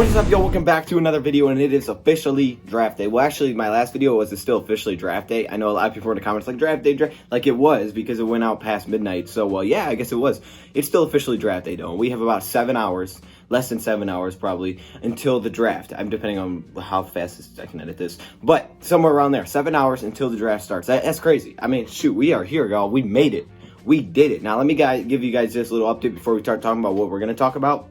What is up, yo? Welcome back to another video, and it is officially draft day. Well, actually, my last video was still officially draft day. I know a lot of people in the comments like draft day, like it was because it went out past midnight. So, well, yeah, I guess it was. It's still officially draft day, though. We have about 7 hours, less than 7 hours probably, until the draft. I'm depending on how fast I can edit this, but somewhere around there, 7 hours until the draft starts. That's crazy. I mean, shoot, we are here, y'all. We made it. We did it. Now, let me give you guys this little update before we start talking about what we're going to talk about.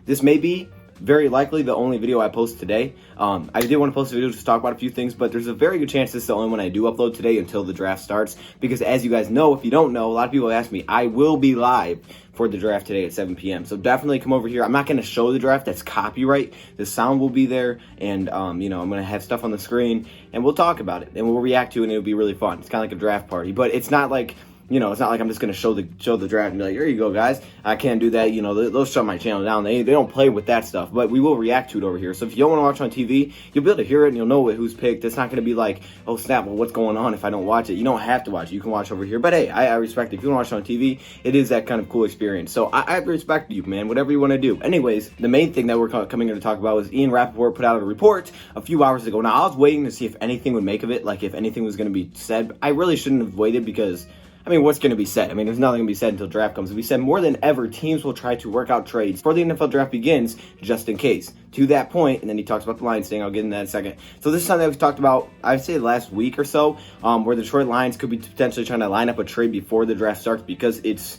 This may be very likely the only video I post today. I did want to post a video to talk about a few things, but there's a very good chance this is the only one I do upload today until the draft starts. Because as you guys know, if you don't know, a lot of people ask me, I will be live for the draft today at 7 p.m. So definitely come over here. I'm not going to show the draft. That's copyright. The sound will be there, and you know, I'm going to have stuff on the screen, and we'll talk about it, and we'll react to it, and it'll be really fun. It's kind of like a draft party, but it's not like, you know, it's not like I'm just going to show the draft and be like, here you go, guys. I can't do that. You know, they'll shut my channel down. They don't play with that stuff, but we will react to it over here. So if you don't want to watch on TV, you'll be able to hear it and you'll know who's picked. It's not going to be like, oh, snap, well, what's going on if I don't watch it? You don't have to watch it. You can watch over here. But hey, I respect it. If you want to watch it on TV, it is that kind of cool experience. So I respect you, man, whatever you want to do. Anyways, the main thing that we're coming here to talk about was Ian Rappaport put out a report a few hours ago. Now, I was waiting to see if anything would make of it, like if anything was going to be said. I really shouldn't have waited because, I mean, what's going to be said? I mean, there's nothing going to be said until draft comes. We said more than ever, teams will try to work out trades before the NFL draft begins, just in case. To that point, and then he talks about the Lions thing. I'll get into that in a second. So this is something that we've talked about, I'd say last week or so, where the Detroit Lions could be potentially trying to line up a trade before the draft starts because it's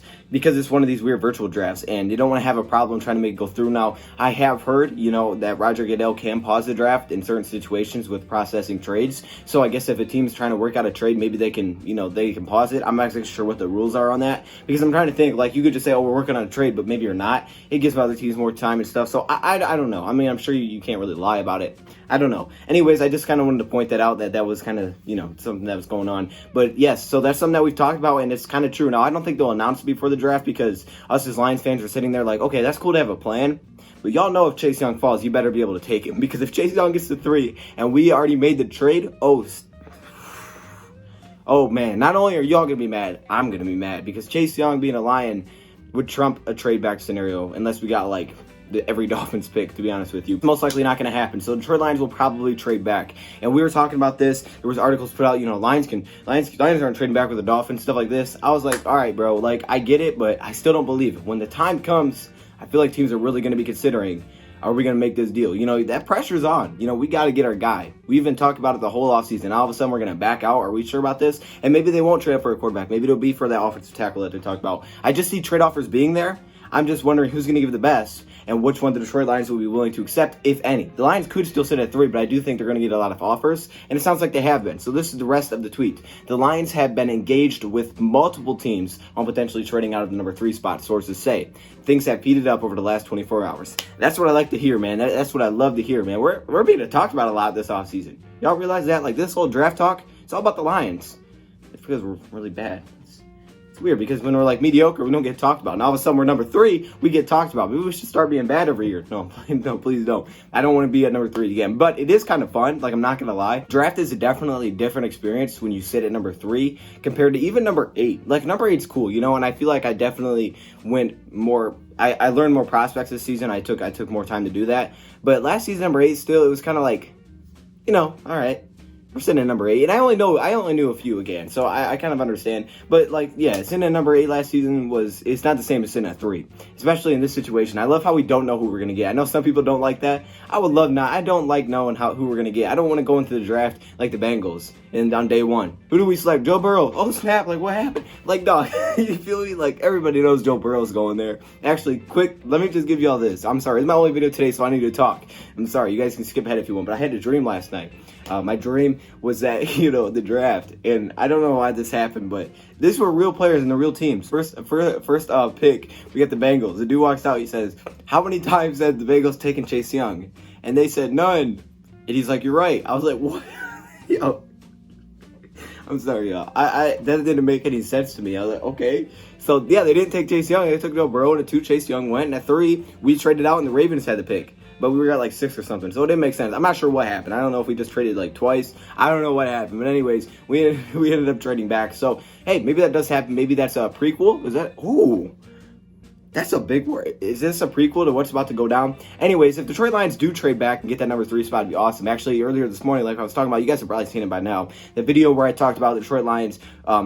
one of these weird virtual drafts, and you don't want to have a problem trying to make it go through. Now, I have heard, you know, that Roger Goodell can pause the draft in certain situations with processing trades. So I guess if a team's trying to work out a trade, maybe they can, you know, they can pause it. I'm not exactly sure what the rules are on that because I'm trying to think, like, you could just say, oh, we're working on a trade, but maybe you're not. It gives other teams more time and stuff. So I don't know. I mean, I'm sure you can't really lie about it. I don't know. Anyways, I just kind of wanted to point that out, that was kind of, you know, something that was going on. But yes, so that's something that we've talked about, and it's kind of true. Now, I don't think they'll announce it before the draft because us as Lions fans are sitting there like, okay, that's cool to have a plan. But y'all know if Chase Young falls, you better be able to take him. Because if Chase Young gets to 3 and we already made the trade, oh man, not only are y'all going to be mad, I'm going to be mad. Because Chase Young being a Lion would trump a trade back scenario unless we got like every Dolphins pick, to be honest with you. Most likely not going to happen. So the Detroit Lions will probably trade back. And we were talking about this. There was articles put out, you know, Lions aren't trading back with the Dolphins, stuff like this. I was like, all right, bro, like I get it, but I still don't believe it. When the time comes, I feel like teams are really going to be considering, are we going to make this deal? You know, that pressure's on. You know, we got to get our guy. We even talked about it the whole offseason. All of a sudden, we're going to back out. Are we sure about this? And maybe they won't trade up for a quarterback. Maybe it'll be for that offensive tackle that they talked about. I just see trade offers being there. I'm just wondering who's going to give the best and which one the Detroit Lions will be willing to accept, if any. The Lions could still sit at 3, but I do think they're going to get a lot of offers, and it sounds like they have been. So this is the rest of the tweet. The Lions have been engaged with multiple teams on potentially trading out of the number 3 spot, sources say. Things have heated up over the last 24 hours. That's what I like to hear, man. That's what I love to hear, man. We're being talked about a lot this offseason. Y'all realize that? Like, this whole draft talk, it's all about the Lions. It's because we're really bad. It's weird because when we're like mediocre, we don't get talked about. And all of a sudden we're number 3, we get talked about. Maybe we should start being bad every year. No, please don't. I don't want to be at number 3 again. But it is kind of fun. Like, I'm not going to lie. Draft is definitely a different experience when you sit at number 3 compared to even number 8. Like, number 8's cool, you know, and I feel like I definitely went more. I learned more prospects this season. I took more time to do that. But last season, number 8, still, it was kind of like, you know, all right. We're sitting at number 8, and I only knew a few again, so I kind of understand. But like, yeah, sitting at number 8 last season it's not the same as sitting at 3, especially in this situation. I love how we don't know who we're gonna get. I know some people don't like that. I don't like knowing who we're gonna get. I don't want to go into the draft like the Bengals and on day 1. Who do we select? Joe Burrow. Oh snap! Like, what happened? Like, dog, you feel me? Like, everybody knows Joe Burrow's going there. Actually, quick, let me just give you all this. I'm sorry, it's my only video today, so I need to talk. I'm sorry. You guys can skip ahead if you want, but I had a dream last night. My dream was that, you know, the draft, and I don't know why this happened, but these were real players and the real teams. First pick, we get the Bengals. The dude walks out, he says, how many times have the Bengals taken Chase Young? And they said, none. And he's like, you're right. I was like, what? Yo, I'm sorry, y'all. That didn't make any sense to me. I was like, okay. So, yeah, they didn't take Chase Young. They took Joe Burrow, and at 2, Chase Young went, and at 3, we traded out, and the Ravens had the pick. But we were at like 6 or something, so it didn't make sense. I'm not sure what happened. I don't know if we just traded like twice. I don't know what happened. But anyways, we ended up trading back. So, hey, maybe that does happen. Maybe that's a prequel. Is that? Ooh. That's a big word. Is this a prequel to what's about to go down? Anyways, if Detroit Lions do trade back and get that number 3 spot, it'd be awesome. Actually, earlier this morning, like I was talking about, you guys have probably seen it by now, the video where I talked about the Detroit Lions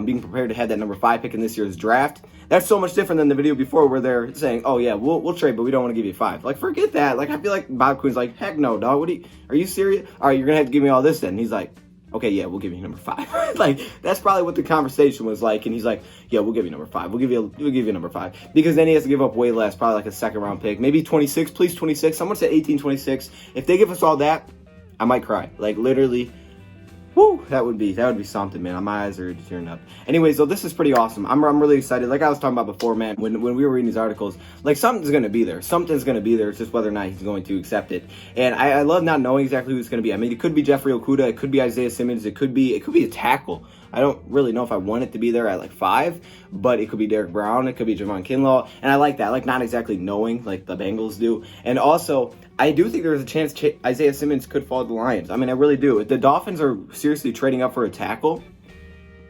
being prepared to have that number 5 pick in this year's draft. That's so much different than the video before where they're saying, oh yeah, we'll trade, but we don't want to give you 5. Like, forget that. Like, I feel like Bob Quinn's like, heck no, dog. Are you serious? All right, you're going to have to give me all this then. And he's like, okay, yeah, we'll give you number 5. Like, that's probably what the conversation was like. And he's like, yeah, we'll give you number 5. We'll give you number 5. Because then he has to give up way less, probably like a second round pick. Maybe 26, please 26. Someone said 18, 26. If they give us all that, I might cry. Like, literally, whoo, that would be something, man. My eyes are tearing up. Anyways, so this is pretty awesome. I'm really excited. Like I was talking about before, man, when we were reading these articles, like something's going to be there. Something's going to be there. It's just whether or not he's going to accept it. And I love not knowing exactly who it's going to be. I mean, it could be Jeffrey Okudah. It could be Isaiah Simmons. It could be a tackle. I don't really know if I want it to be there at like 5, but it could be Derek Brown. It could be Javon Kinlaw. And I like that. I like not exactly knowing like the Bengals do. And also, I do think there's a chance Isaiah Simmons could fall to the Lions. I mean, I really do. If the Dolphins are seriously trading up for a tackle,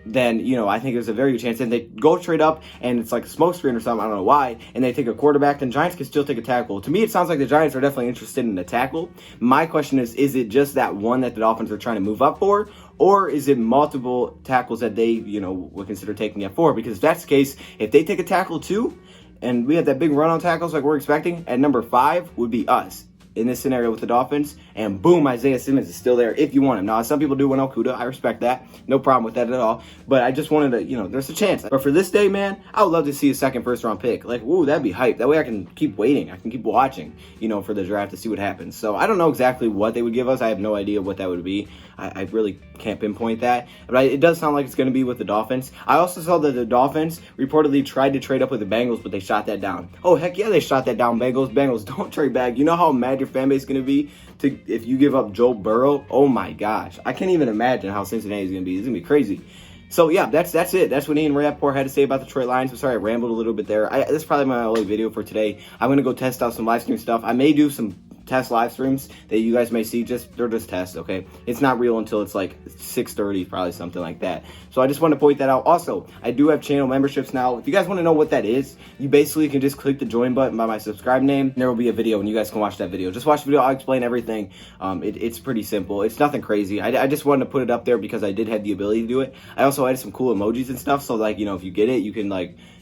then, you know, I think there's a very good chance. And they go trade up and it's like a smoke screen or something, I don't know why, and they take a quarterback, then Giants can still take a tackle. To me, it sounds like the Giants are definitely interested in a tackle. My question is it just that one that the Dolphins are trying to move up for? Or is it multiple tackles that they, you know, would consider taking at 4? Because if that's the case, if they take a tackle too, and we have that big run on tackles like we're expecting, at number 5 would be us in this scenario with the Dolphins, and boom, Isaiah Simmons is still there if you want him. Now, some people do want Okudah. I respect that. No problem with that at all. But I just wanted to, you know, there's a chance. But for this day, man, I would love to see a second first-round pick. Like, ooh, that'd be hype. That way I can keep waiting. I can keep watching, you know, for the draft to see what happens. So I don't know exactly what they would give us. I have no idea what that would be. I really can't pinpoint that. But it does sound like it's going to be with the Dolphins. I also saw that the Dolphins reportedly tried to trade up with the Bengals, but they shot that down. Oh, heck yeah, they shot that down, Bengals. Bengals, don't trade back. You know how mad your fan base is going to be if you give up Joe Burrow? Oh, my gosh. I can't even imagine how Cincinnati's going to be. It's going to be crazy. So, yeah, that's it. That's what Ian Rappaport had to say about the Detroit Lions. I'm sorry I rambled a little bit there. This is probably my only video for today. I'm going to go test out some live stream stuff. I may do some test live streams that you guys may see. They're just tests, okay? It's not real until it's like 6:30, probably something like that. So I just want to point that out. Also, I do have channel memberships now. If you guys want to know what that is, you basically can just click the join button by my subscribe name. And there will be a video and you guys can watch that video. Just watch the video. I'll explain everything. It's pretty simple. It's nothing crazy. I just wanted to put it up there because I did have the ability to do it. I also added some cool emojis and stuff. So like, you know, if you get it, you can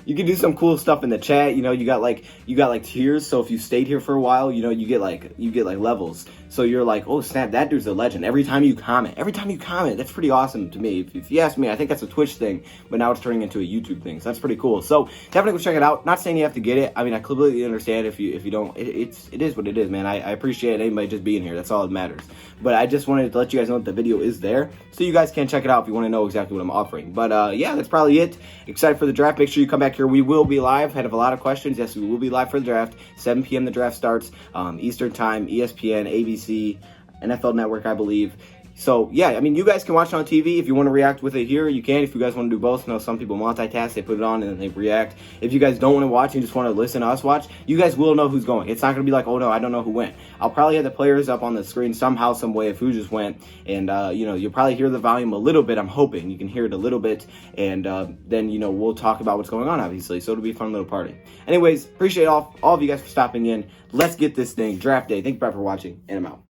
do some cool stuff in the chat. You know, you got like tiers. So if you stayed here for a while, you know, you get like levels. So you're like, oh snap, that dude's a legend. Every time you comment, that's pretty awesome to me. If you ask me, I think that's a Twitch thing, but now it's turning into a YouTube thing. So that's pretty cool. So definitely go check it out. Not saying you have to get it. I mean, I completely understand if you don't. It is what it is, man. I appreciate anybody just being here. That's all that matters. But I just wanted to let you guys know that the video is there, so you guys can check it out if you want to know exactly what I'm offering. But yeah, that's probably it. Excited for the draft. Make sure you come back here. We will be live. Had a lot of questions. Yes, we will be live for the draft. 7 p.m. the draft starts. Eastern time. ESPN, ABC, NFL Network, I believe. So, yeah, I mean, you guys can watch it on TV. If you want to react with it here, you can. If you guys want to do both, you know, some people multitask. They put it on and then they react. If you guys don't want to watch and just want to listen to us watch, you guys will know who's going. It's not going to be like, oh, no, I don't know who went. I'll probably have the players up on the screen somehow, some way of who just went. And, you know, you'll probably hear the volume a little bit. I'm hoping you can hear it a little bit. And then, you know, we'll talk about what's going on, obviously. So it'll be a fun little party. Anyways, appreciate all of you guys for stopping in. Let's get this thing. Draft day. Thank you for watching, and I'm out.